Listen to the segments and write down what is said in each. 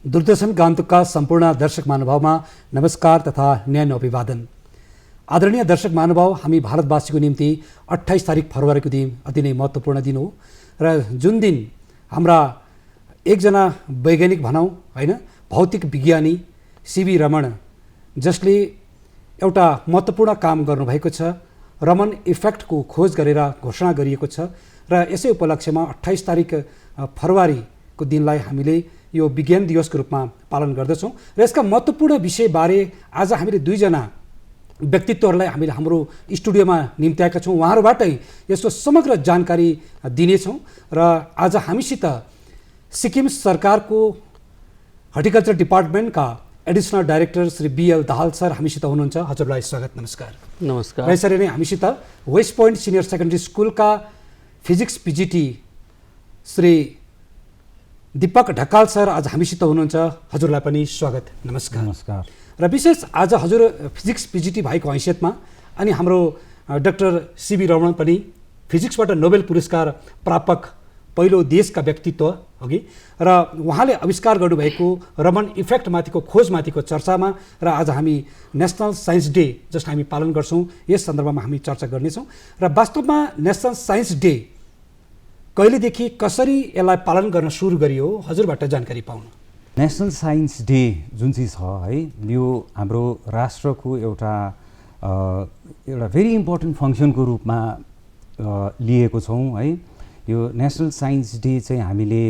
दूरदर्शन गान्तोकका सम्पूर्ण दर्शक महानुभावमा नमस्कार तथा न्यानो अभिवादन। आदरणीय दर्शक महानुभाव, हामी भारतवासीको निम्ति 28 तारिक फरवरीको दिन अति नै महत्त्वपूर्ण दिन हो र जुन दिन हाम्रा एकजना वैज्ञानिक भनौँ हैन, भौतिक विज्ञानी सीवी रमन, जसले एउटा महत्त्वपूर्ण काम गर्नुभएको छ, रमन इफेक्टको खोज गरेर घोषणा गरिएको छ र यसै उपलक्ष्यमा 28 तारिक फरवरीको दिनलाई हामीले यो विज्ञान दिवसको रूपमा पालन गर्दछौँ र यसका महत्त्वपूर्ण विषयबारे आज हामीले दुईजना व्यक्तित्वहरूलाई हामीले हाम्रो स्टुडियोमा निम्त्याएका छौँ। उहाँहरूबाटै यसको समग्र जानकारी दिनेछौँ र आज हामीसित सिक्किम सरकारको हर्टिकल्चर डिपार्टमेन्टका additional director Shri BL Dahal sir हामीसित हुनुहुन्छ। हजुरलाई स्वागत, नमस्कार। नमस्कार। यसरी नै हामीसित वेस्ट पोइन्ट सिनियर सेकेन्डरी स्कुलका physics PGT Shri Deepak Dhakal sir आज हामीसित हुनुहुन्छ। हजुरलाई पनि स्वागत, नमस्कार। नमस्कार। र विशेष आज हजुर फिजिक्स पिजिटी भएको हैसियतमा अनि हाम्रो डाक्टर सीवी रमन पनि फिजिक्सबाट नोबेल पुरस्कार प्रापक पहिलो देशका व्यक्तित्व अघि र उहाँले आविष्कार गर्नुभएको रमन इफेक्टमाथिको खोजमाथिको चर्चामा र आज हामी नेसनल साइन्स डे जसलाई हामी पालन गर्छौँ यस सन्दर्भमा हामी चर्चा गर्नेछौँ। र वास्तवमा नेसनल साइन्स डे कहिलेदेखि कसरी यसलाई पालन गर्न सुरु गरियो, हजुरबाट जानकारी पाउनु। नेसनल साइन्स डे जुन चाहिँ छ है, यो हाम्रो राष्ट्रको एउटा भेरी इम्पोर्टेन्ट फङ्सनको रूपमा लिएको छौँ है। यो नेसनल साइन्स डे चाहिँ हामीले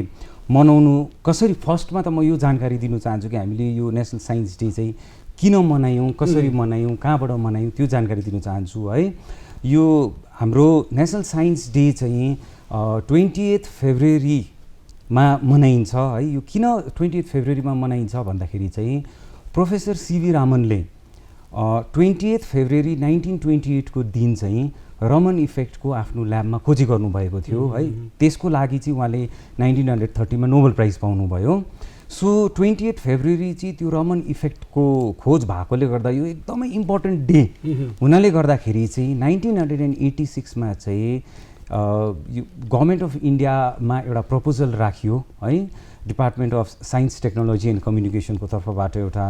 मनाउनु कसरी, फर्स्टमा त म यो जानकारी दिनु चाहन्छु कि हामीले यो नेसनल साइन्स डे चाहिँ किन मनायौँ, कसरी मनायौँ, कहाँबाट मनायौँ, त्यो जानकारी दिन चाहन्छु है। यो हाम्रो नेसनल साइन्स डे चाहिँ 28 फेब्रुअरीमा मनाइन्छ है। यो किन 28 फेब्रुअरीमा मनाइन्छ भन्दाखेरि चाहिँ प्रोफेसर सीवी रामनले 28 फेब्रुअरी 1928 को दिन चाहिँ रमन इफेक्टको आफ्नो ल्याबमा खोजी गर्नुभएको थियो है। त्यसको लागि चाहिँ उहाँले 1930 मा नोबेल प्राइज पाउनुभयो। सो 28 फेब्रुअरी चाहिँ त्यो रमन इफेक्टको खोज भएकोले गर्दा यो एकदमै इम्पोर्टेन्ट डे हुनाले गर्दाखेरि चाहिँ 1986 मा चाहिँ गभर्मेन्ट अफ इन्डियामा एउटा प्रपोजल राखियो है। Department of science technology and कम्युनिकेसनको तर्फबाट एउटा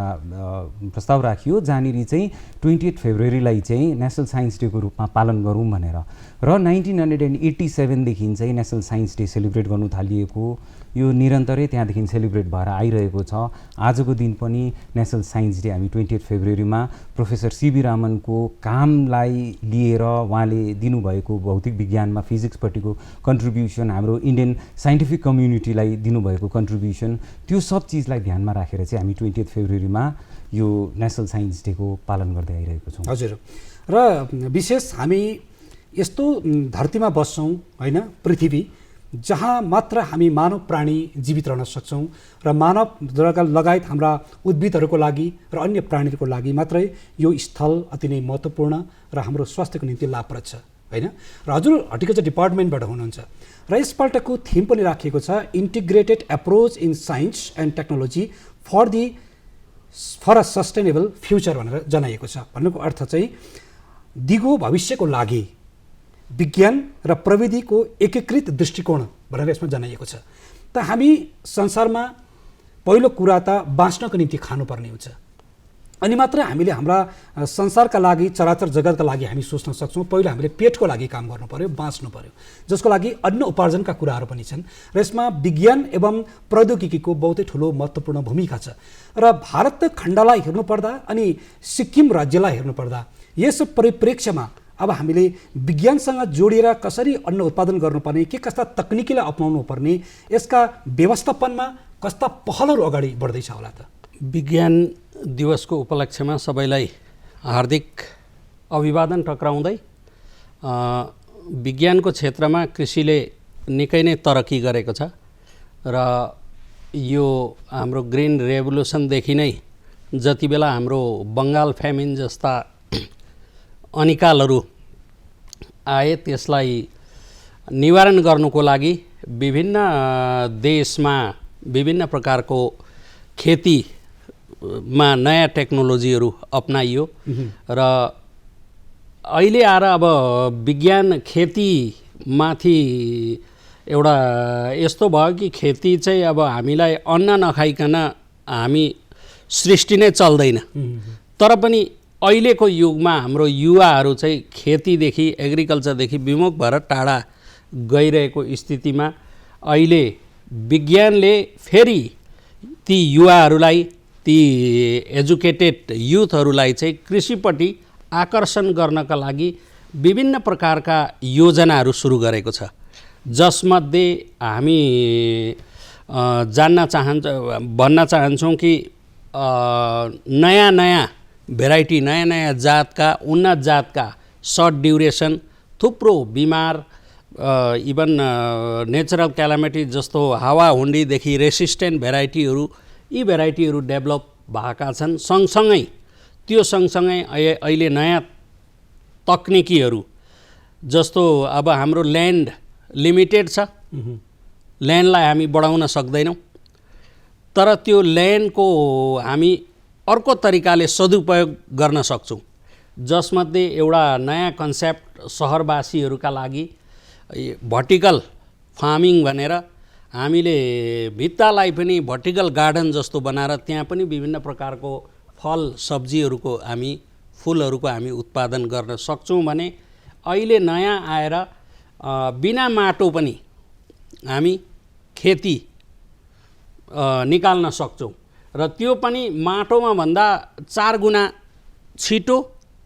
प्रस्ताव राखियो जहाँनिर चाहिँ 28 फेब्रुअरीलाई चाहिँ नेसनल साइन्स डेको रूपमा पालन गरौँ भनेर। र 1987 देखि चाहिँ नेसनल साइन्स डे सेलिब्रेट गर्नु थालिएको, यो निरन्तरै त्यहाँदेखि सेलिब्रेट भएर आइरहेको छ। आजको दिन पनि नेसनल साइन्स डे हामी 28 फेब्रुअरीमा प्रोफेसर सीवी रामनको कामलाई लिएर उहाँले दिनुभएको भौतिक विज्ञानमा फिजिक्सपट्टिको कन्ट्रिब्युसन, हाम्रो इन्डियन साइन्टिफिक कम्युनिटीलाई दिनुभएको कन्ट्रिब्युसन, त्यो सब चिजलाई ध्यानमा राखेर चाहिँ हामी 28 फेब्रुअरीमा यो नेसनल साइन्स डेको पालन गर्दै आइरहेको छौँ। हजुर, र विशेष हामी यस्तो धरतीमा बस्छौँ होइन, पृथ्वी जहाँ मात्र हामी मानव प्राणी जीवित रहन सक्छौँ र मानव लगायत हाम्रा उद्भिदहरूको लागि र अन्य प्राणीहरूको लागि मात्रै यो स्थल अति नै महत्त्वपूर्ण र हाम्रो स्वास्थ्यको निम्ति लाभप्रद छ होइन। र हजुर हर्टिकल्चर डिपार्टमेन्टबाट हुनुहुन्छ र यसपल्टको थिम पनि राखिएको छ integrated approach in science and technology for a sustainable future भनेर जनाइएको छ। भन्नुको अर्थ चाहिँ दिगो भविष्यको लागि विज्ञान र प्रविधिको एकीकृत दृष्टिकोण भनेर यसमा जनाइएको छ। त हामी संसारमा पहिलो कुरा त बाँच्नको निम्ति खानुपर्ने हुन्छ, अनि मात्र हामीले हाम्रा संसारका लागि, चराचर जगतका लागि हामी सोच्न सक्छौँ। पहिलो हामीले पेटको लागि काम गर्नु पर्यो, बाँच्नु पर्यो, जसको लागि अन्न उपार्जनका कुराहरू पनि छन् र यसमा विज्ञान एवं प्रौद्योगिकीको बहुतै ठुलो महत्त्वपूर्ण भूमिका छ। र भारत खण्डलाई हेर्नुपर्दा अनि सिक्किम राज्यलाई हेर्नुपर्दा यस परिप्रेक्ष्यमा अब हामीले विज्ञानसँग जोडिएर कसरी अन्न उत्पादन गर्नुपर्ने, के कस्ता तकनिकीलाई अपनाउनु पर्ने, यसका व्यवस्थापनमा कस्ता पहलहरू अगाडि बढ्दैछ होला त। विज्ञान दिवसको उपलक्ष्यमा सबैलाई हार्दिक अभिवादन टक्राउँदै, विज्ञानको क्षेत्रमा कृषिले निकै नै तरक्की गरेको छ र यो हाम्रो ग्रिन रेभोल्युसनदेखि नै जति बेला हाम्रो बङ्गाल फ्यामिन जस्ता अनिकालहरू आए त्यसलाई निवारण गर्नुको लागि विभिन्न देशमा विभिन्न प्रकारको खेतीमा नयाँ टेक्नोलोजीहरू अपनाइयो र अहिले आएर अब विज्ञान खेतीमाथि एउटा यस्तो भयो कि खेती चाहिँ अब हामीलाई अन्न नखाइकन हामी सृष्टि नै चल्दैन। तर पनि अहिलेको युगमा हाम्रो युवाहरू चाहिँ खेतीदेखि एग्रिकल्चरदेखि विमुख भएर टाढा गइरहेको स्थितिमा अहिले विज्ञानले फेरि ती युवाहरूलाई, ती एजुकेटेड युथहरूलाई चाहिँ कृषिपट्टि आकर्षण गर्नका लागि विभिन्न प्रकारका योजनाहरू सुरु गरेको छ, जसमध्ये हामी भन्न चाहन्छौँ कि नयाँ नयाँ भेराइटी, नयाँ नयाँ जातका, उन्नत जातका, सर्ट ड्युरेसन, थुप्रो बिमार, इभन नेचरल क्यालामिटी जस्तो हावाहुन्डीदेखि रेसिस्टेन्ट भेराइटीहरू, यी भेराइटीहरू डेभलप भएका छन्। सँगसँगै त्यो सँगसँगै अहिले नयाँ तकनिकीहरू, जस्तो अब हाम्रो ल्यान्ड लिमिटेड छ, ल्यान्डलाई हामी बढाउन सक्दैनौँ, तर त्यो ल्यान्डको हामी अर्को तरिकाले सदुपयोग गर्न सक्छौँ, जसमध्ये एउटा नयाँ कन्सेप्ट सहरवासीहरूका लागि भर्टिकल फार्मिङ भनेर हामीले भित्तालाई पनि भर्टिकल गार्डन जस्तो बनाएर त्यहाँ पनि विभिन्न प्रकारको फल सब्जीहरूको हामी, फुलहरूको हामी उत्पादन गर्न सक्छौँ भने अहिले नयाँ आएर बिना माटो पनि हामी खेती निकाल्न सक्छौँ र त्यो पनि माटोमा भन्दा 4 गुणा छिटो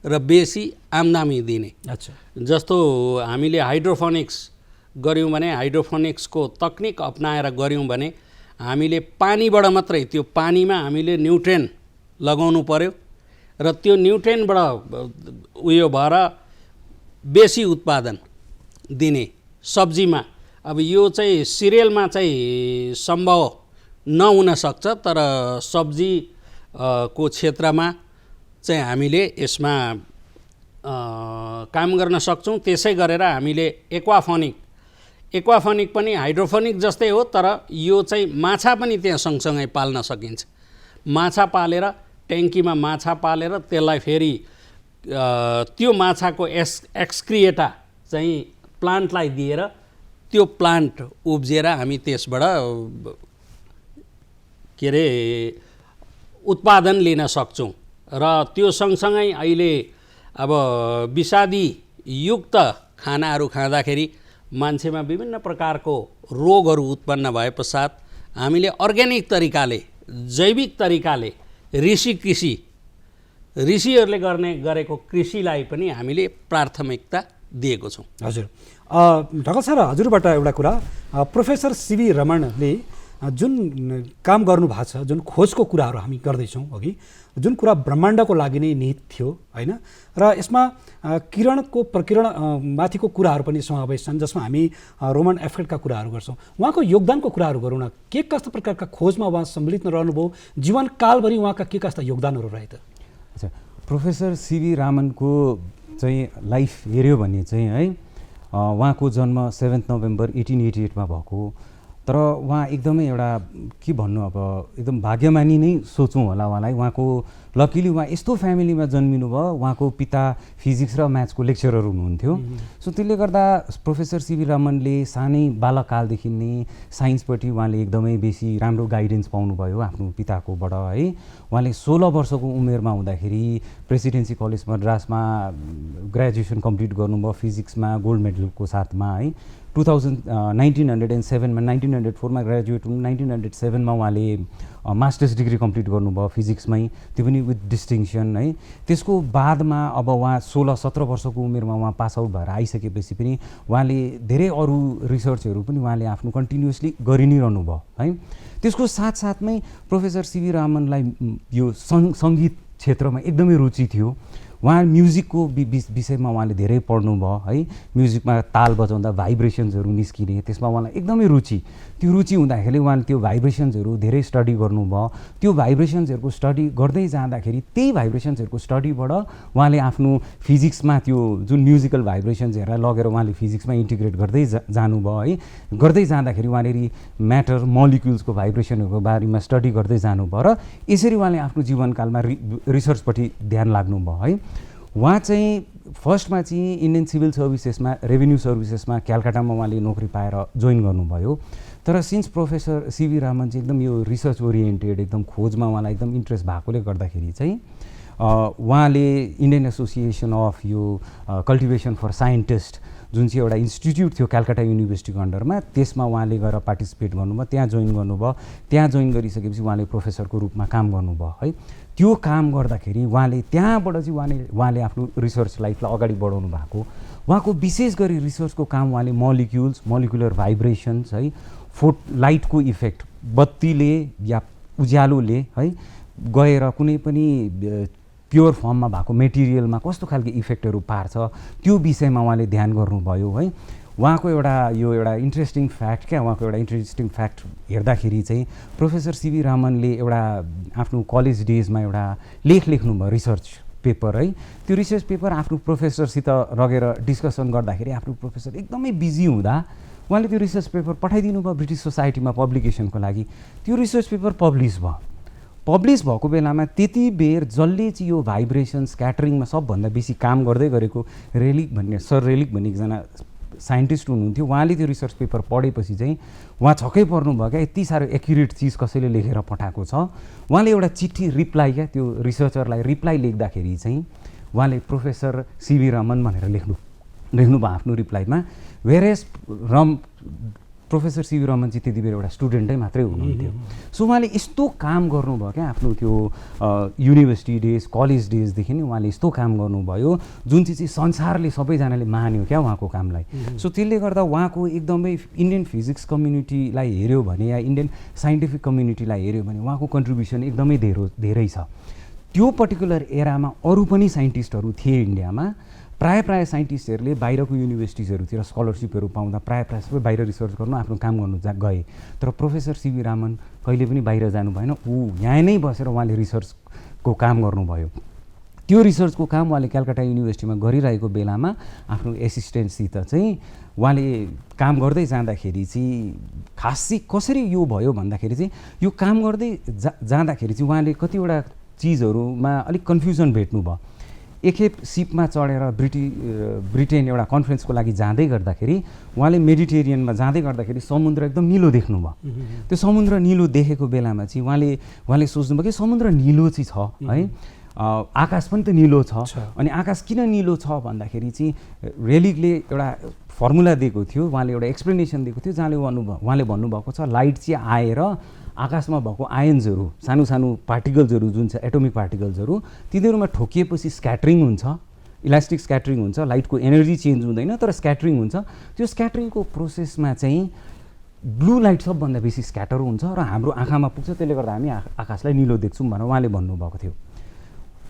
र बेसी आम्दानी दिने। अच्छा, जस्तो हामीले हाइड्रोफोनिक्स गऱ्यौँ भने, हाइड्रोफोनिक्सको तकनिक अपनाएर गऱ्यौँ भने हामीले पानीबाट मात्रै, त्यो पानीमा हामीले न्युट्रिएन्ट लगाउनु पर्यो र त्यो न्युट्रिएन्टबाट उयो भएर बेसी उत्पादन दिने। सब्जीमा अब यो चाहिँ सिरियलमा चाहिँ सम्भव नहुन सक्छ, तर सब्जी को क्षेत्रमा चाहिँ हामीले यसमा काम गर्न सक्छौँ। त्यसै गरेर हामीले एक्वाफोनिक पनि हाइड्रोफोनिक जस्तै हो, तर यो चाहिँ माछा पनि त्यहाँ सँगसँगै पाल्न सकिन्छ। माछा पालेर, ट्याङ्कीमा माछा पालेर त्यसलाई फेरि त्यो माछाको एक्सक्रिएटा चाहिँ प्लान्टलाई दिएर त्यो प्लान्ट उब्जिएर हामी त्यसबाट के अरे उत्पादन लिन सक्छौँ। र त्यो सँगसँगै अहिले अब विषादी युक्त खानाहरू खाँदाखेरि मान्छेमा विभिन्न प्रकारको रोगहरू उत्पन्न भए पश्चात हामीले अर्ग्यानिक तरिकाले, जैविक तरिकाले ऋषिहरूले गरेको कृषिलाई पनि हामीले प्राथमिकता दिएको छौँ। हजुर, ढकाल सर, हजुरबाट एउटा कुरा, प्रोफेसर सीवी रमणले जुन काम गर्नु भएको छ, जुन खोजको कुराहरू हामी गर्दैछौँ अघि, जुन कुरा ब्रह्माण्डको लागि नै निहित थियो होइन, र यसमा किरणको प्रकिरण माथिको कुराहरू पनि समावेश छन्, जसमा हामी रोमन एफेक्टका कुराहरू गर्छौँ। उहाँको योगदानको कुराहरू गरौँ न। के कस्ता प्रकारका खोजमा उहाँ सम्मिलित रहनुभयो, जीवनकालभरि उहाँका के कस्ता योगदानहरू रहे त? अच्छा, प्रोफेसर सीवी रामनको चाहिँ लाइफ हेऱ्यो भने चाहिँ है, उहाँको जन्म 7 नोभेम्बर 1888 भएको, तर उहाँ एकदमै एउटा के भन्नु, अब एकदम भाग्यमानी नै सोचौँ होला उहाँलाई। उहाँको लकिली उहाँ यस्तो फ्यामिलीमा जन्मिनु भयो, उहाँको पिता फिजिक्स र म्याथ्सको लेक्चरर हुनुहुन्थ्यो। सो त्यसले गर्दा प्रोफेसर सीवी रमनले सानै बालककालदेखि नै साइन्सपट्टि उहाँले एकदमै बेसी राम्रो गाइडेन्स पाउनुभयो आफ्नो पिताकोबाट है। उहाँले 16 वर्षको उमेरमा हुँदाखेरि प्रेसिडेन्सी कलेज मद्रासमा ग्रेजुएसन कम्प्लिट गर्नुभयो फिजिक्समा गोल्ड मेडलको साथमा है। 1907मा 1904मा ग्रेजुएट हुनु, 1907मा उहाँले मास्टर्स डिग्री कम्प्लिट गर्नुभयो फिजिक्समै, त्यो पनि विथ डिस्टिङसन है। त्यसको बादमा अब उहाँ 16-17 वर्षको उमेरमा उहाँ पास आउट भएर आइसकेपछि पनि उहाँले धेरै अरू रिसर्चहरू पनि उहाँले आफ्नो कन्टिन्युसली गरि नै रहनु भयो है। त्यसको साथसाथमै प्रोफेसर सीवी रामनलाई यो सङ्गीत क्षेत्रमा एकदमै रुचि थियो। उहाँ म्युजिकको विषयमा उहाँले धेरै पढ्नुभयो है। म्युजिकमा ताल बजाउँदा भाइब्रेसन्सहरू निस्किने, त्यसमा उहाँलाई एकदमै रुचि। त्यो रुचि हुँदाखेरि उहाँले त्यो भाइब्रेसन्सहरू धेरै स्टडी गर्नुभयो। त्यो भाइब्रेसन्सहरूको स्टडी गर्दै जाँदाखेरि त्यही भाइब्रेसन्सहरूको स्टडीबाट उहाँले आफ्नो फिजिक्समा त्यो जुन म्युजिकल भाइब्रेसन्सहरूलाई लगेर उहाँले फिजिक्समा इन्टिग्रेट गर्दै जानुभयो है। गर्दै जाँदाखेरि उहाँले म्याटर मोलिक्युल्सको भाइब्रेसनहरूको बारेमा स्टडी गर्दै जानुभयो र यसरी उहाँले आफ्नो जीवनकालमा रिसर्चपट्टि ध्यान लाग्नुभयो है। उहाँ चाहिँ फर्स्टमा चाहिँ इन्डियन सिभिल सर्भिसेसमा रेभेन्यू सर्भिसेसमा क्यालकाटामा उहाँले नोकरी पाएर जोइन गर्नुभयो। तर सिन्स प्रोफेसर सिभी रामन चाहिँ एकदम यो रिसर्च ओरिएन्टेड एकदम खोजमा उहाँलाई एकदम इन्ट्रेस्ट भएकोले गर्दाखेरि चाहिँ उहाँले इन्डियन एसोसिएसन अफ यो कल्टिभेसन फर साइन्टिस्ट जुन चाहिँ एउटा इन्स्टिट्युट थियो क्यालकाटा युनिभर्सिटीको अन्डरमा, त्यसमा उहाँले गएर पार्टिसिपेट गर्नुभयो, त्यहाँ जोइन गर्नुभयो। त्यहाँ जोइन गरिसकेपछि उहाँले प्रोफेसरको रूपमा काम गर्नुभयो है। त्यो काम गर्दाखेरि उहाँले त्यहाँबाट चाहिँ उहाँले आफ्नो रिसर्च लाइफलाई अगाडि बढाउनु भएको। उहाँको विशेष गरी रिसर्चको काम उहाँले मोलिकुलर भाइब्रेसन्स है, लाइटको इफेक्ट, बत्तीले या उज्यालोले है गएर कुनै पनि प्योर फर्ममा भएको मेटेरियलमा कस्तो खालको इफेक्टहरू पार्छ त्यो विषयमा उहाँले ध्यान गर्नुभयो है। उहाँको एउटा इन्ट्रेस्टिङ फ्याक्ट हेर्दाखेरि चाहिँ प्रोफेसर सिभी रामनले एउटा आफ्नो कलेज डेजमा एउटा लेख लेख्नुभयो, रिसर्च पेपर है। त्यो रिसर्च पेपर आफ्नो प्रोफेसरसित लगेर डिस्कसन गर्दाखेरि आफ्नो प्रोफेसर एकदमै बिजी हुँदा उहाँले त्यो रिसर्च पेपर पठाइदिनु भयो ब्रिटिस सोसाइटीमा पब्लिकेसनको लागि। त्यो रिसर्च पेपर पब्लिस भएको बेलामा त्यति बेर जसले चाहिँ यो भाइब्रेसन स्क्याटरिङमा सबभन्दा बेसी काम गर्दै गरेको सर रेलिक भन्ने एकजना साइन्टिस्ट हुनुहुन्थ्यो। उहाँले त्यो रिसर्च पेपर पढेपछि चाहिँ उहाँ छक्कै पर्नुभयो क्या, यति साह्रो एक्युरेट चिज कसैले लेखेर पठाएको छ। उहाँले एउटा चिठी रिप्लाई क्या त्यो रिसर्चरलाई रिप्लाई लेख्दाखेरि चाहिँ उहाँले प्रोफेसर सिभी रमन भनेर लेख्नुभयो आफ्नो रिप्लाईमा। वेरेस प्रोफेसर सिभी रमन चाहिँ त्यति बेर एउटा स्टुडेन्टै मात्रै हुनुहुन्थ्यो। सो उहाँले यस्तो काम गर्नुभयो क्या आफ्नो त्यो युनिभर्सिटी डेज कलेज डेजदेखि नै उहाँले यस्तो काम गर्नुभयो जुन चाहिँ संसारले सबैजनाले मान्यो क्या उहाँको कामलाई। सो त्यसले गर्दा उहाँको एकदमै इन्डियन फिजिक्स कम्युनिटीलाई हेऱ्यो भने या इन्डियन साइन्टिफिक कम्युनिटीलाई हेऱ्यो भने उहाँको कन्ट्रिब्युसन एकदमै धेरै छ। त्यो पर्टिकुलर एरामा अरू पनि साइन्टिस्टहरू थिए इन्डियामा। प्राय साइन्टिस्टहरूले बाहिरको युनिभर्सिटिजहरूतिर स्कलरसिपहरू पाउँदा प्राय सबै बाहिर रिसर्च गर्नु आफ्नो काम गर्नु गए। तर प्रोफेसर सिभी रामन कहिले पनि बाहिर जानु भएन, यहाँ नै बसेर उहाँले रिसर्चको काम गर्नुभयो। त्यो रिसर्चको काम उहाँले क्यालकाटा युनिभर्सिटीमा गरिरहेको बेलामा आफ्नो एसिस्टेन्टसित चाहिँ उहाँले काम गर्दै जाँदाखेरि चाहिँ खासै कसरी यो भयो भन्दाखेरि चाहिँ यो काम गर्दै जाँदाखेरि चाहिँ उहाँले कतिवटा चिजहरूमा अलिक कन्फ्युजन भेट्नुभयो। एकखेप सिपमा चढेर ब्रिटेन एउटा कन्फरेन्सको लागि जाँदै गर्दाखेरि उहाँले मेडिटेरियनमा जाँदै गर्दाखेरि समुद्र एकदम निलो देख्नुभयो। त्यो समुद्र निलो देखेको बेलामा चाहिँ उहाँले सोच्नुभयो कि समुद्र निलो चाहिँ छ है, आकाश पनि त निलो छ। अनि आकाश किन निलो छ भन्दाखेरि चाहिँ रेलिकले एउटा फर्मुला दिएको थियो, उहाँले एउटा एक्सप्लेनेसन दिएको थियो जहाँले उहाँले भन्नुभएको छ लाइट चाहिँ आएर आकाशमा भएको आयन्सहरू सानो सानो पार्टिकल्सहरू जुन छ एटोमिक पार्टिकल्सहरू तिनीहरूमा ठोकिएपछि स्क्याटरिङ हुन्छ, इलास्टिक स्क्याटरिङ हुन्छ, लाइटको एनर्जी चेन्ज हुँदैन तर स्क्याटरिङ हुन्छ। त्यो स्क्याटरिङको प्रोसेसमा चाहिँ ब्लू लाइट सबभन्दा बेसी स्क्याटर हुन्छ र हाम्रो आँखामा पुग्छ, त्यसले गर्दा हामी आकाशलाई निलो देख्छौँ भनेर उहाँले भन्नुभएको थियो।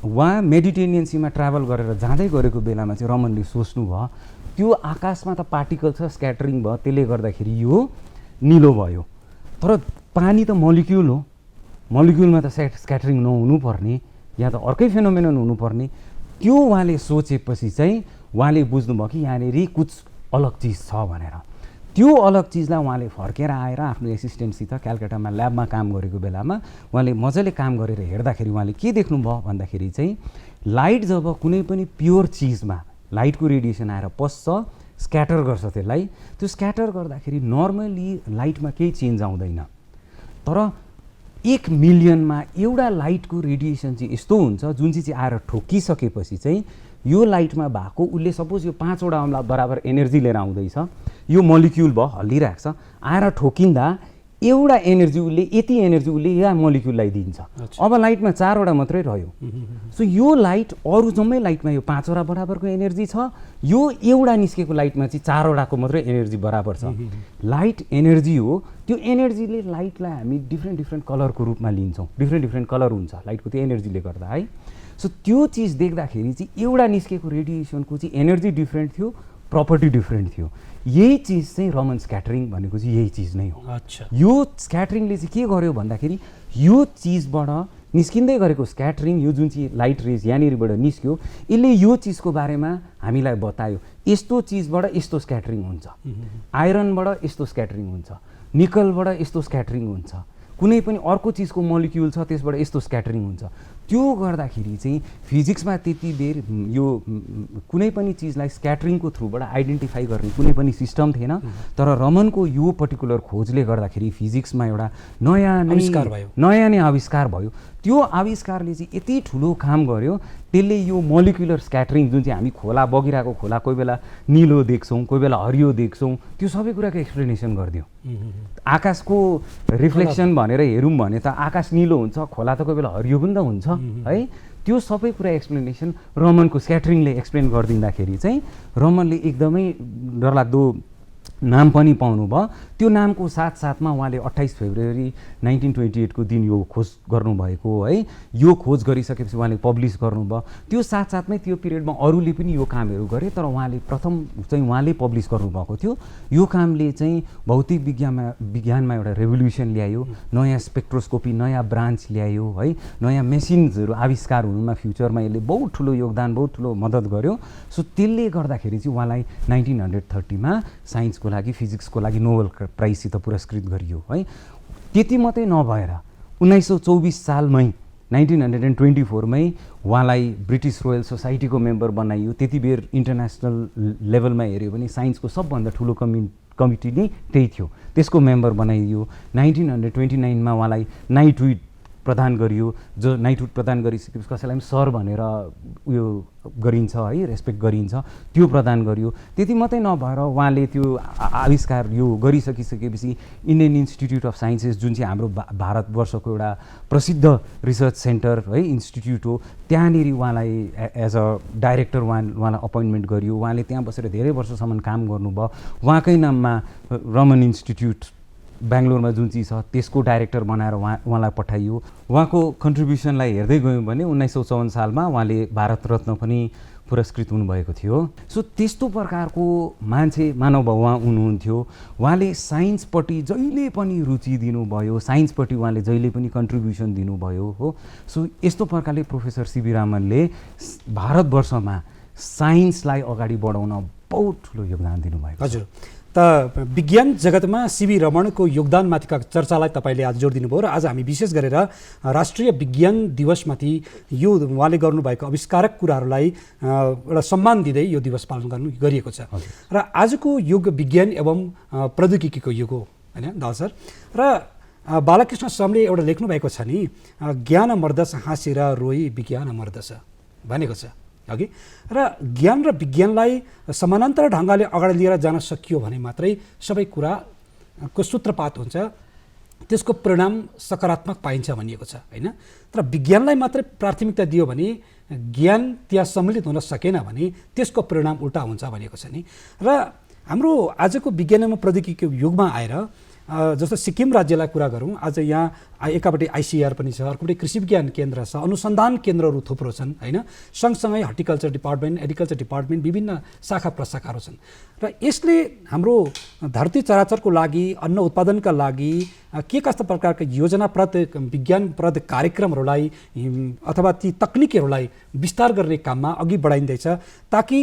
उहाँ मेडिटेरियन सीमा ट्राभल गरेर जाँदै गरेको बेलामा चाहिँ रमनले सोच्नुभयो त्यो आकाशमा त पार्टिकल छ, स्क्याटरिङ भयो, त्यसले गर्दाखेरि यो निलो भयो। तर पानी त मोलिक्युल हो, मोलिक्युलमा त स्क्याटरिङ नहुनुपर्ने या त अर्कै फेनोमेनन हुनुपर्ने। त्यो उहाँले सोचेपछि चाहिँ उहाँले बुझ्नुभयो कि यहाँनिर कुछ अलग चिज छ भनेर। त्यो अलग चिजलाई उहाँले फर्केर आएर आफ्नो एसिस्टेन्टसित क्यालकाटामा ल्याबमा काम गरेको बेलामा उहाँले मजाले काम गरेर हेर्दाखेरि उहाँले के देख्नुभयो भन्दाखेरि चाहिँ लाइट जब कुनै पनि प्योर चिजमा लाइटको रेडिएसन आएर पस्छ, स्क्याटर गर्छ त्यसलाई, त्यो स्क्याटर गर्दाखेरि नर्मली लाइटमा केही चेन्ज आउँदैन। तर 1 मिलियनमा एउटा लाइटको रेडिएसन चाहिँ यस्तो हुन्छ जुन चाहिँ आएर ठोकिसकेपछि चाहिँ यो लाइटमा भएको उसले सपोज यो 5 वटा बराबर एनर्जी लिएर आउँदैछ, यो मोलिक्युल भयो हल्लिरहेको छ, आएर ठोकिँदा एउटा एनर्जी उसले यति एनर्जी उसले या मोलिक्युललाई दिन्छ। अब लाइटमा 4 वटा मात्रै रह्यो। सो यो लाइट अरू जम्मै लाइटमा यो 5 वटा बराबरको एनर्जी छ, यो एउटा निस्केको लाइटमा चाहिँ 4 वटाको मात्रै एनर्जी बराबर छ। लाइट एनर्जी हो, त्यो एनर्जीले लाइटलाई हामी डिफ्रेन्ट कलरको रूपमा लिन्छौँ, डिफ्रेन्ट कलर हुन्छ लाइटको त्यो एनर्जीले गर्दा है। सो त्यो चिज देख्दाखेरि चाहिँ एउटा निस्केको रेडिएसनको चाहिँ एनर्जी डिफ्रेन्ट थियो, प्रपर्टी डिफ्रेन्ट थियो। यही चिज चाहिँ रमन स्क्याटरिङ भनेको चाहिँ यही चिज नै हो। यो स्क्याटरिङले चाहिँ के गर्यो भन्दाखेरि यो चिजबाट निस्किँदै गरेको स्क्याटरिङ, यो जुन चाहिँ लाइट रेज यहाँनिरबाट निस्क्यो, यसले यो चिजको बारेमा हामीलाई बतायो यस्तो चिजबाट यस्तो स्क्याटरिङ हुन्छ, आइरनबाट यस्तो स्क्याटरिङ हुन्छ, निकलबाट यस्तो स्क्याटरिङ हुन्छ, कुनै पनि अर्को चिजको मोलिक्युल छ त्यसबाट यस्तो स्क्याटरिङ हुन्छ। त्यो गर्दाखेरि चाहिँ फिजिक्समा त्यति बेर यो कुनै पनि चिजलाई स्क्याटरिङको थ्रुबाट आइडेन्टिफाई गर्ने कुनै पनि सिस्टम थिएन। तर रमनको यो पर्टिकुलर खोजले गर्दाखेरि फिजिक्समा एउटा नयाँ नै आविष्कार भयो। त्यो आविष्कारले चाहिँ यति ठुलो काम गर्यो, त्यसले यो मोलिकुलर स्क्याटरिङ जुन चाहिँ हामी खोला बगिरहेको खोला कोही बेला निलो देख्छौँ, कोही बेला हरियो देख्छौँ, त्यो सबै कुराको एक्सप्लेनेसन गरिदियो। आकाशको रिफ्लेक्सन भनेर हेरौँ भने त आकाश निलो हुन्छ, खोला त कोही बेला हरियो पनि त हुन्छ है। त्यो सबै कुरा एक्सप्लेनेसन रमनको स्क्याटरिङले एक्सप्लेन गरिदिँदाखेरि चाहिँ रमनले एकदमै डरलाग्दो नाम पनि पाउनुभयो। त्यो नामको साथसाथमा उहाँले 28 फेब्रुअरी 1928 को दिन यो खोज गर्नुभएको है। यो खोज गरिसकेपछि उहाँले पब्लिस गर्नुभयो। त्यो साथसाथमै त्यो पिरियडमा अरूले पनि यो कामहरू गरे, तर उहाँले प्रथम चाहिँ उहाँले पब्लिस गर्नुभएको थियो। यो कामले चाहिँ भौतिक विज्ञानमा एउटा रेभोल्युसन ल्यायो, नयाँ स्पेक्ट्रोस्कोपी नयाँ ब्रान्च ल्यायो है, नयाँ मेसिन्सहरू आविष्कार हुनुमा फ्युचरमा यसले बहुत ठुलो योगदान, बहुत ठुलो मद्दत गर्यो। सो त्यसले गर्दाखेरि चाहिँ उहाँलाई 1930 मा साइन्सको लागि, फिजिक्सको लागि नोबेल प्राइजसित पुरस्कृत गरियो है। त्यति मात्रै नभएर 1924 सालमै 1924 मै उहाँलाई ब्रिटिस रोयल सोसाइटीको मेम्बर बनाइयो। त्यति बेर इन्टरनेसनल लेभलमा हेऱ्यो भने साइन्सको सबभन्दा ठुलो कमिटी नै त्यही थियो, त्यसको मेम्बर बनाइयो। 1929 मा उहाँलाई नाइटहुड प्रदान गरियो, जो नाइटहुड प्रदान गरिसकेपछि कसैलाई पनि सर भनेर उयो गरिन्छ है, रेस्पेक्ट गरिन्छ, त्यो प्रदान गरियो। त्यति मात्रै नभएर उहाँले त्यो आविष्कार यो गरिसकिसकेपछि इन्डियन इन्स्टिट्युट अफ साइन्सेस जुन चाहिँ हाम्रो भारतवर्षको एउटा प्रसिद्ध रिसर्च सेन्टर है, इन्स्टिट्युट हो, त्यहाँनिर उहाँलाई एज अ डाइरेक्टर उहाँलाई अपोइन्टमेन्ट गरियो। उहाँले त्यहाँ बसेर धेरै वर्षसम्म काम गर्नुभयो। उहाँकै नाममा रमन इन्स्टिट्युट बेङ्गलोरमा जुन चिज छ त्यसको डाइरेक्टर बनाएर उहाँलाई पठाइयो। उहाँको कन्ट्रिब्युसनलाई हेर्दै गयौँ भने 1954 सालमा उहाँले भारत रत्न पनि पुरस्कृत हुनुभएको थियो। सो त्यस्तो प्रकारको मान्छे मानव उहाँ हुनुहुन्थ्यो। उहाँले साइन्सपट्टि जहिले पनि रुचि दिनुभयो, साइन्सपट्टि उहाँले जहिले पनि कन्ट्रिब्युसन दिनुभयो हो। सो यस्तो प्रकारले प्रोफेसर सीवी रमनले भारतवर्षमा साइन्सलाई अगाडि बढाउन बहुत ठुलो योगदान दिनुभएको। हजुर, त विज्ञान जगतमा सीवी रमणको योगदानमाथिका चर्चालाई तपाईँले आज जोड दिनुभयो र आज हामी विशेष गरेर राष्ट्रिय विज्ञान दिवसमाथि यो उहाँले गर्नुभएको आविष्कारक कुराहरूलाई एउटा सम्मान दिँदै यो दिवस पालन गरिएको छ। र आजको युग विज्ञान एवं प्रौद्योगिकीको युग हो होइन दाल सर। र बालकृष्ण समले एउटा लेख्नुभएको छ नि, ज्ञान मर्दछ हाँसेर रोई विज्ञान मर्दछ भनेको छ अघि। र ज्ञान र विज्ञानलाई समानान्तर ढङ्गले अगाडि लिएर जान सकियो भने मात्रै सबै कुराको सूत्रपात हुन्छ, त्यसको परिणाम सकारात्मक पाइन्छ भनिएको छ होइन। तर विज्ञानलाई मात्रै प्राथमिकता दियो भने, ज्ञान त्यहाँ सम्मिलित हुन सकेन भने त्यसको परिणाम उल्टा हुन्छ भनिएको छ नि। र हाम्रो आजको विज्ञान एवं प्रौद्योगिकीको युगमा आएर जस्तो सिक्किम राज्यलाई कुरा गरौँ, आज यहाँ एकापट्टि आइसिआर पनि छ, अर्कोपट्टि कृषि विज्ञान केन्द्र छ, अनुसन्धान केन्द्रहरू थुप्रो छन् होइन। सँगसँगै हर्टिकल्चर डिपार्टमेन्ट, एग्रिकल्चर डिपार्टमेन्ट, विभिन्न शाखा प्रशाखाहरू छन्। र यसले हाम्रो धरती चराचरको लागि, अन्न उत्पादनका लागि के कस्ता प्रकारका योजनाप्रद, विज्ञानप्रद कार्यक्रमहरूलाई अथवा ती तकनिकहरूलाई विस्तार गर्ने काममा अघि बढाइँदैछ, ताकि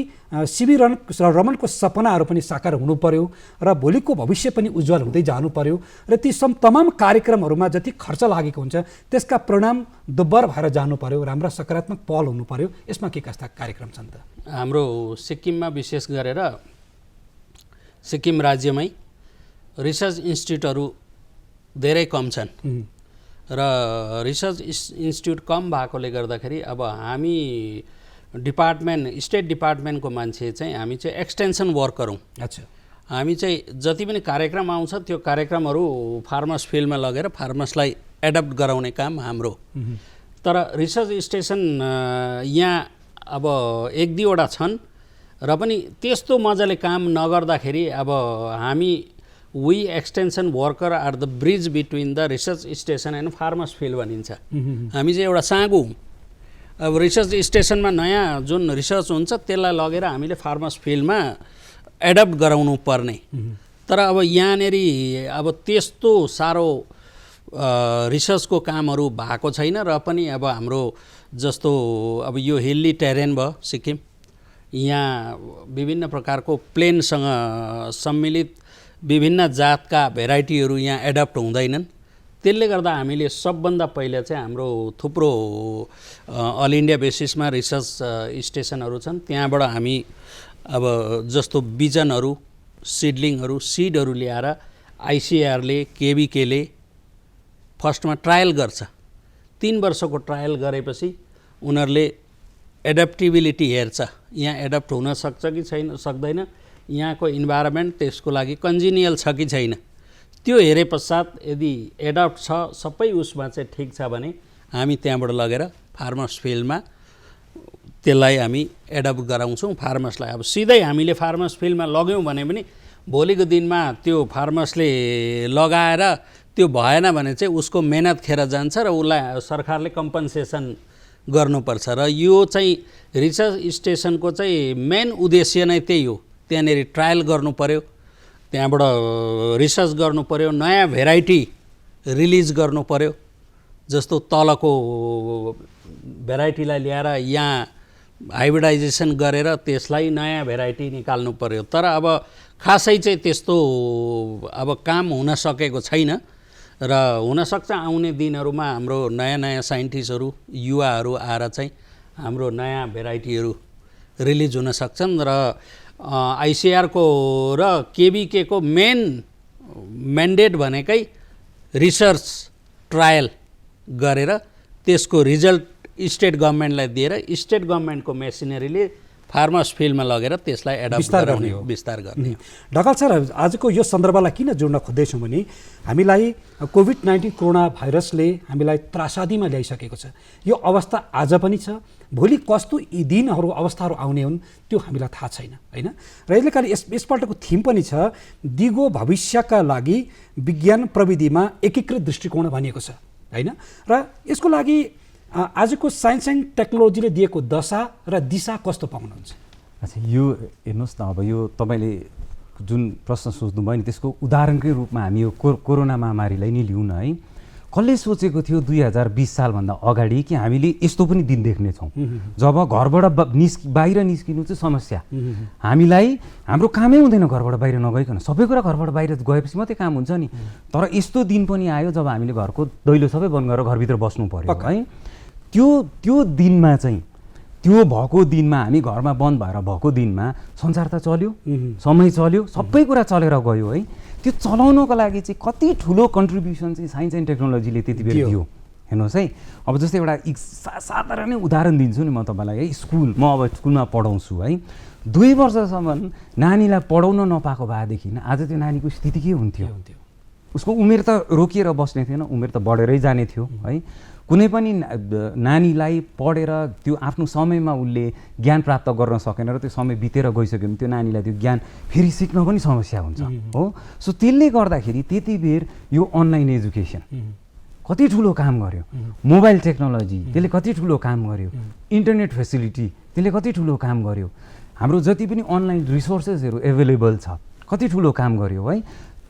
सीवी रमनको सपनाहरू पनि साकार हुनु पर्यो र भोलिको भविष्य पनि उज्जवल हुँदै जानु पर्यो। र ती तमाम कार्यक्रमहरूमा जति खर्च लागेको हुन्छ त्यसका परिणाम दोब्बर भएर जानु पर्यो, राम्रा सकारात्मक पहल हुनु पर्यो। यसमा के कस्ता कार्यक्रम छन् त? हाम्रो सिक्किममा विशेष गरेर सिक्किम राज्यमै रिसर्च इन्स्टिट्युटहरू धेरै कम छन् र रिसर्च इन्स्टिट्युट कम भएकोले गर्दाखेरि अब हामी डिपार्टमेन्ट, स्टेट डिपार्टमेन्टको मान्छे चाहिँ हामी चाहिँ एक्सटेन्सन वर्कर हौँ। अच्छा, हामी चाहिँ जति पनि कार्यक्रम आउँछ त्यो कार्यक्रमहरू फार्मर्स फिल्डमा लगेर फार्मर्सलाई एडप्ट गराउने काम हाम्रो। तर रिसर्च स्टेसन यहाँ अब 1-2वटा छन् र पनि त्यस्तो मजाले काम नगर्दाखेरि अब हामी we extension worker are the bridge between the research station and farmers field भनिन्छ। हामी चाहिँ एउटा साँगो। अब रिसर्च स्टेसनमा नयाँ जुन रिसर्च हुन्छ त्यसलाई लगेर हामीले फार्मर्स फिल्डमा एडप्ट गराउनु पर्ने। तर अब यहाँनेरि अब त्यस्तो साह्रो रिसर्चको कामहरू भएको छैन र पनि अब हाम्रो जस्तो अब यो हिल्ली टेरेन भयो सिक्किम, यहाँ विभिन्न प्रकारको प्लेनसँग सम्मिलित विभिन्न जातका भेराइटीहरू यहाँ एडप्ट हुँदैनन्। त्यसले गर्दा हामीले सबभन्दा पहिला चाहिँ हाम्रो थुप्रो अल इन्डिया बेसिसमा रिसर्च स्टेसनहरू छन्। त्यहाँबाट हामी अब जस्तो बिजनहरू, सिडलिङहरू, सिडहरू ल्याएर आइसिएआरले, केबिकेले फर्स्टमा ट्रायल गर्छ। 3 वर्षको ट्रायल गरेपछि उनीहरूले एडप्टिबिलिटी हेर्छ, यहाँ एडप्ट हुन सक्छ कि छैन, सक्दैन, यहाँको इन्भाइरोमेन्ट त्यसको लागि कन्जिनियल छ कि छैन। त्यो हेरे पश्चात यदि एडप्ट छ, सबै उसमा चाहिँ ठिक छ भने हामी त्यहाँबाट लगेर फार्मर्स फिल्डमा त्यसलाई हामी एडप्ट गराउँछौँ फार्मर्सलाई। अब सिधै हामीले फार्मर्स फिल्डमा लग्यौँ भने पनि भोलिको दिनमा त्यो फार्मर्सले लगाएर त्यो भएन भने चाहिँ उसको मेहनत खेर जान्छ र उसलाई सरकारले कम्पन्सेसन गर्नुपर्छ। र यो चाहिँ रिसर्च स्टेसनको चाहिँ मेन उद्देश्य नै त्यही हो। त्यहाँनिर ट्रायल गर्नु पर्यो, त्यहाँबाट रिसर्च गर्नु पर्यो, नयाँ भेराइटी रिलिज गर्नु पर्यो। जस्तो तलको भेराइटीलाई ल्याएर यहाँ हाइब्रिडाइजेसन गरेर त्यसलाई नयाँ भेराइटी निकाल्नु पर्यो। तर अब खासै चाहिँ त्यस्तो अब काम हुन सकेको छैन र हुनसक्छ आउने दिनहरूमा हाम्रो नयाँ नयाँ साइन्टिस्टहरू, युवाहरू आएर चाहिँ हाम्रो नयाँ भेराइटीहरू रिलिज हुन सक्छन्। र आइसिआरको र केबिकेको मेन म्यान्डेट भनेकै रिसर्च ट्रायल गरेर त्यसको रिजल्ट स्टेट गभर्मेन्टलाई दिएर स्टेट गभर्मेन्टको मेसिनरीले फार्मर्स फिल्डमा लगेर त्यसलाई एडप्ट गराउने, विस्तार गर्ने। ढकाल सर, आजको यो सन्दर्भलाई किन जोड्न खोज्दैछौँ भने हामीलाई कोभिड-19 कोरोना भाइरसले हामीलाई त्रासादीमा ल्याइसकेको छ। यो अवस्था आज पनि छ, भोलि कस्तो यी दिनहरू अवस्थाहरू आउने हुन् त्यो हामीलाई थाहा छैन, होइन? र यसले कारण यसपल्टको थिम पनि छ दिगो भविष्यका लागि विज्ञान प्रविधिमा एकीकृत दृष्टिकोण भनिएको छ, होइन? र यसको लागि आजको साइन्स एन्ड टेक्नोलोजीले दिएको दशा र दिशा कस्तो पाउनुहुन्छ? अच्छा, यो हेर्नुहोस् न, अब यो तपाईँले जुन प्रश्न सोच्नुभयो नि त्यसको उदाहरणकै रूपमा हामी यो कोरोना महामारीलाई नै लिउँ न, है। कसले सोचेको थियो 2020 सालभन्दा अगाडि कि हामीले यस्तो पनि दिन देख्नेछौँ जब घरबाट बाहिर निस्किनु चाहिँ समस्या, हामीलाई हाम्रो कामै हुँदैन घरबाट बाहिर नगइकन, सबै कुरा घरबाट बाहिर गएपछि मात्रै काम हुन्छ नि। तर यस्तो दिन पनि आयो जब हामीले घरको दैलो सबै बन्द गरेर घरभित्र बस्नु पर्यो, है। त्यो दिनमा चाहिँ त्यो भएको दिनमा हामी घरमा बन्द भएर भएको दिनमा संसार त चल्यो, समय चल्यो, सबै कुरा चलेर गयो, है। त्यो चलाउनको लागि चाहिँ कति ठुलो कन्ट्रिब्युसन चाहिँ साइन्स एन्ड टेक्नोलोजीले त्यति बेला दियो, हेर्नुहोस् है। अब जस्तै एउटा साधारण उदाहरण दिन्छु नि म तपाईँलाई, है। म अब स्कुलमा पढाउँछु, है। 2 वर्षसम्म नानीलाई पढाउन नपाएको भएदेखि आज त्यो नानीको स्थिति के हुन्थ्यो? उसको उमेर त रोकिएर बस्ने थिएन, उमेर त बढेरै जाने थियो, है। कुनै पनि नानीलाई पढेर त्यो आफ्नो समयमा उसले ज्ञान प्राप्त गर्न सकेन र त्यो समय बितेर गइसक्यो भने त्यो नानीलाई त्यो ज्ञान फेरि सिक्न पनि समस्या हुन्छ, हो। सो त्यसले गर्दाखेरि त्यति बेर यो अनलाइन एजुकेसन कति ठुलो काम गर्यो, मोबाइल टेक्नोलोजी त्यसले कति ठुलो काम गर्यो, इन्टरनेट फेसिलिटी त्यसले कति ठुलो काम गर्यो, हाम्रो जति पनि अनलाइन रिसोर्सेसहरू एभाइलेबल छ कति ठुलो काम गर्यो, है।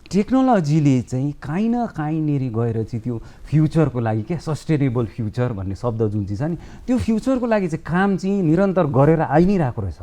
टेक्नोलोजीले चाहिँ काहीँ न काहीँनिर गएर चाहिँ त्यो फ्युचरको लागि क्या सस्टेनेबल फ्युचर भन्ने शब्द जुन चाहिँ छ नि त्यो फ्युचरको लागि चाहिँ काम चाहिँ निरन्तर गरेर आइ नै रहेको रहेछ।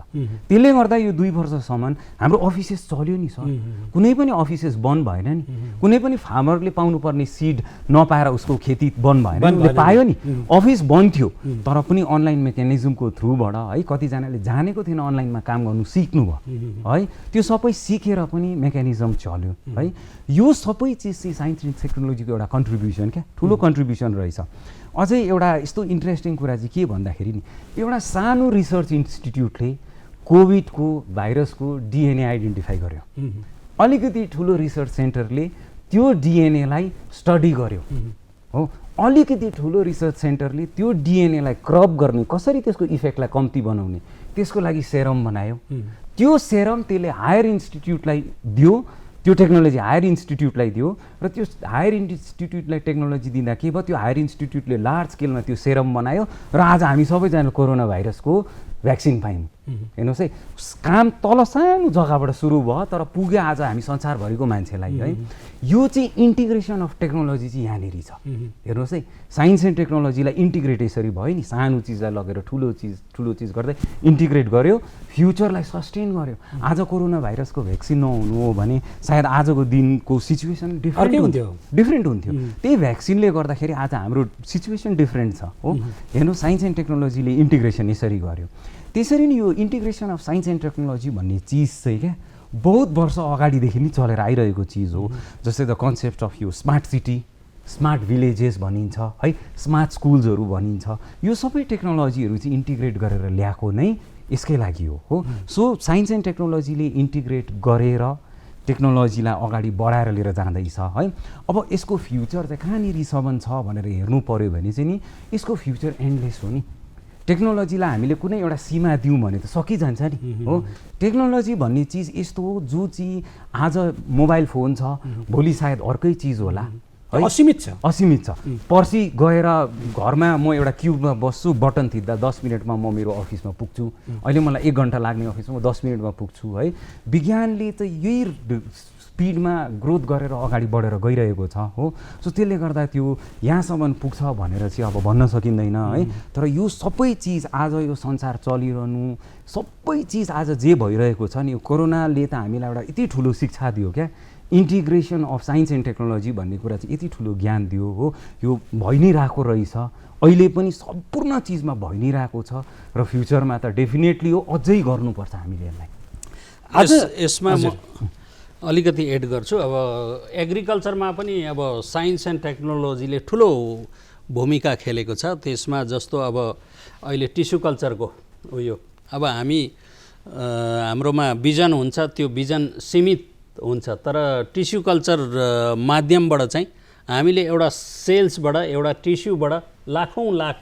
त्यसले गर्दा यो 2 वर्षसम्म हाम्रो अफिसेस चल्यो नि सर, कुनै पनि अफिसेस बन्द भएन नि, कुनै पनि फार्मरले पाउनुपर्ने सिड नपाएर उसको खेती बन्द भएन, उसले पायो नि, अफिस बन्द थियो तर पनि अनलाइन मेकानिजमको थ्रुबाट, है, कतिजनाले जानेको थिएन अनलाइनमा काम गर्नु सिक्नुभयो, है। त्यो सबै सिकेर पनि मेकानिजम चल्यो, है। यो सबै चिज चाहिँ साइन्स एन्ड टेक्नोलोजीको एउटा कन्ट्रिब्युसन क्या, ठुलो कन्ट्रिब्युसन रहेछ। अझै एउटा यस्तो इन्ट्रेस्टिङ कुरा चाहिँ के भन्दाखेरि नि एउटा सानो रिसर्च इन्स्टिट्युटले कोभिडको भाइरसको डिएनए आइडेन्टिफाई गर्यो, अलिकति ठुलो रिसर्च सेन्टरले त्यो डिएनएलाई स्टडी गर्यो, हो। अलिकति ठुलो रिसर्च सेन्टरले त्यो डिएनएलाई क्रप गर्ने, कसरी त्यसको इफेक्टलाई कम्ती बनाउने त्यसको लागि सेरम बनायो। त्यो सेरम त्यसले हायर इन्स्टिट्युटलाई दियो, त्यो टेक्नोलोजी हायर इन्स्टिट्युटलाई दियो र त्यो हायर इन्स्टिट्युटलाई टेक्नोलोजी दिँदा के भयो, त्यो हायर इन्स्टिट्युटले लार्ज स्केलमा त्यो सेरम बनायो र आज हामी सबैजना कोरोना भाइरसको भ्याक्सिन पायौँ। हेर्नुहोस् है, काम तल सानो जग्गाबाट सुरु भयो तर पुग्यो आज हामी संसारभरिको मान्छेलाई है। यो चाहिँ इन्टिग्रेसन अफ टेक्नोलोजी चाहिँ यहाँनिर छ। हेर्नुहोस् है, साइन्स एन्ड टेक्नोलोजीलाई इन्टिग्रेट यसरी भयो नि, सानो चिजलाई लगेर ठुलो चिज गर्दै इन्टिग्रेट गर्यो, फ्युचरलाई सस्टेन गर्यो। आज कोरोना भाइरसको भ्याक्सिन नहुनु हो भने सायद आजको दिनको सिचुएसन डिफ्रेन्ट हुन्थ्यो। त्यही भ्याक्सिनले गर्दाखेरि आज हाम्रो सिचुएसन डिफ्रेन्ट छ हो। हेर्नु, साइन्स एन्ड टेक्नोलोजीले इन्टिग्रेसन यसरी गर्यो। त्यसरी नै यो integration of science and technology भन्ने चिज चाहिँ क्या बहुत वर्ष अगाडिदेखि नै चलेर आइरहेको चिज हो। जस्तै द कन्सेप्ट अफ यो स्मार्ट सिटी, स्मार्ट भिलेजेस भनिन्छ है, स्मार्ट स्कुल्सहरू भनिन्छ। यो सबै टेक्नोलोजीहरू चाहिँ इन्टिग्रेट गरेर ल्याएको नै यसकै लागि हो। सो साइन्स एन्ड टेक्नोलोजीले इन्टिग्रेट गरेर टेक्नोलोजीलाई अगाडि बढाएर लिएर जाँदैछ है। अब यसको फ्युचर चाहिँ कहाँनिरसम्म छ भनेर हेर्नु पऱ्यो भने चाहिँ नि यसको फ्युचर एन्डलेस हो नि। टेक्नोलोजीलाई हामीले कुनै एउटा सीमा दिउँ भने त सकिजान्छ नि हो। टेक्नोलोजी भन्ने चिज यस्तो हो जो चाहिँ आज मोबाइल फोन छ, भोलि सायद अर्कै चिज होला, असीमित छ। पर्सि गएर घरमा म एउटा क्युबमा बस्छु, बटन थिच्दा 10 मिनटमा म मेरो अफिसमा पुग्छु। अहिले मलाई 1 घन्टा लाग्ने अफिसमा म 10 मिनटमा पुग्छु है। विज्ञानले त यही स्पिडमा ग्रोथ गरेर अगाडि बढेर गइरहेको छ हो। सो त्यसले गर्दा त्यो यहाँसम्म पुग्छ भनेर चाहिँ अब भन्न सकिँदैन है। तर यो सबै चिज आज यो संसार चलिरहनु, सबै चिज आज जे भइरहेको छ नि, यो कोरोनाले त हामीलाई एउटा यति ठुलो शिक्षा दियो क्या। Integration of science and technology भन्ने कुरा चाहिँ यति ठुलो ज्ञान दियो हो। यो भइ नै रहेको रहेछ, अहिले पनि सम्पूर्ण चिजमा भइ नै रहेको छ र फ्युचरमा त डेफिनेटली हो अझै गर्नुपर्छ हामीले यसलाई। आज यसमा म अलिकति एड गर्छु। अब एग्रिकल्चरमा पनि अब साइन्स एन्ड टेक्नोलोजीले ठुलो भूमिका खेलेको छ। त्यसमा जस्तो अब अहिले टिस्यु कल्चरको उयो, अब हामी हाम्रोमा बिजन हुन्छ, त्यो बिजन सीमित हुन्छ, तर टिस्यु कल्चर माध्यमबाट चाहिँ हामीले एउटा सेल्सबाट, एउटा टिस्युबाट लाखौँ लाख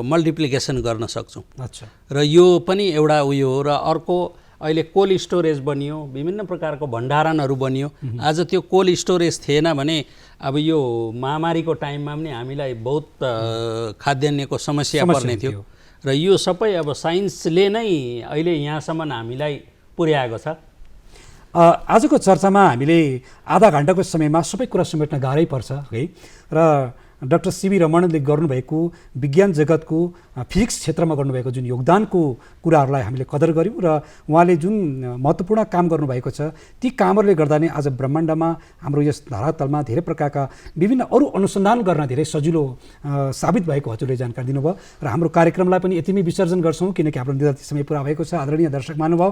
मल्टिप्लिकेसन गर्न सक्छौँ। अच्छा। र यो पनि एउटा उयो हो। र अर्को अहिले कोल्ड स्टोरेज बनियो, विभिन्न प्रकारको भण्डारणहरू बनियो। आज त्यो कोल्ड स्टोरेज थिएन भने अब यो महामारीको टाइममा पनि हामीलाई बहुत खाद्यान्नको समस्या पर्ने थियो। र यो सबै अब साइन्सले नै अहिले यहाँसम्म हामीलाई पुर्याएको छ। आजको चर्चामा हामीले आधा घन्टाको समयमा सबै कुरा समेट्न गाह्रै पर्छ है। र डाक्टर सीवी रमणले गर्नुभएको विज्ञान जगतको फिजिक्स क्षेत्रमा गर्नुभएको जुन योगदानको कुराहरूलाई हामीले कदर गऱ्यौँ र उहाँले जुन महत्त्वपूर्ण काम गर्नुभएको छ ती कामहरूले गर्दा नै आज ब्रह्माण्डमा हाम्रो यस धरातलमा धेरै प्रकारका विभिन्न अरू अनुसन्धान गर्न धेरै सजिलो साबित भएको हजुरले जानकारी दिनुभयो। र हाम्रो कार्यक्रमलाई पनि यतिमै विसर्जन गर्छौँ किनकि हाम्रो निर्धारित समय पुरा भएको छ। आदरणीय दर्शक महानुभाव,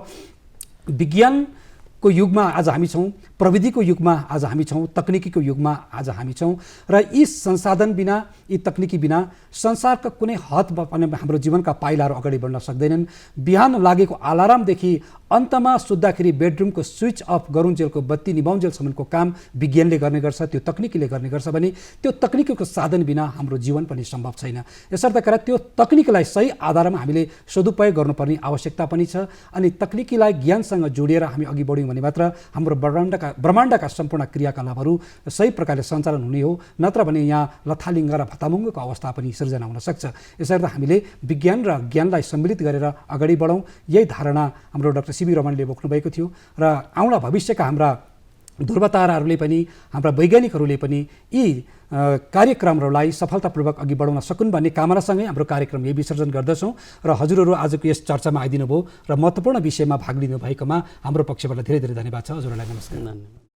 विज्ञानको युगमा आज हामी छौँ, प्रविधिको युगमा आज हामी छौँ, तकनिकीको युगमा आज हामी छौँ र यी संसाधन बिना, यी तकनिकी बिना संसारका कुनै हदमा पनि हाम्रो जीवनका पाइलाहरू अगाडि बढ्न सक्दैनन्। बिहान लागेको अलार्मदेखि अन्तमा सुत्दाखेरि बेडरुमको स्विच अफ गरुन्जेलको बत्ती निभाउन्जेलसम्मको काम विज्ञानले गर्ने गर्छ, त्यो तकनिकीले गर्ने गर्छ भने त्यो तकनिकीको साधन बिना हाम्रो जीवन पनि सम्भव छैन। यसर्थ गरेर त्यो तकनिकलाई सही आधारमा हामीले सदुपयोग गर्नुपर्ने आवश्यकता पनि छ। अनि तकनिकीलाई ज्ञानसँग जोडिएर हामी अघि बढ्यौँ भने मात्र हाम्रो ब्रह्माण्डका सम्पूर्ण क्रियाकलापहरू सही प्रकारले सञ्चालन हुने हो, नत्र भने यहाँ लथालिङ्ग र भतामुङ्गको अवस्था पनि सिर्जना हुन सक्छ। यसर्थ हामीले विज्ञान र ज्ञानलाई सम्मिलित गरेर अगाडि बढौँ, यही धारणा हाम्रो डाक्टर सीवी रमणले बोक्नुभएको थियो। र आउँला भविष्यका हाम्रा ध्रुवताराहरूले पनि, हाम्रा वैज्ञानिकहरूले पनि यी कार्यक्रमहरूलाई सफलतापूर्वक अघि बढाउन सकुन् भन्ने कामनासँगै हाम्रो कार्यक्रम यही विसर्जन गर्दछौँ। र हजुरहरू आजको यस चर्चामा आइदिनु भयो र महत्त्वपूर्ण विषयमा भाग लिनु भएकोमा हाम्रो पक्षबाट धेरै धेरै धन्यवाद छ। हजुरहरूलाई नमस्कार।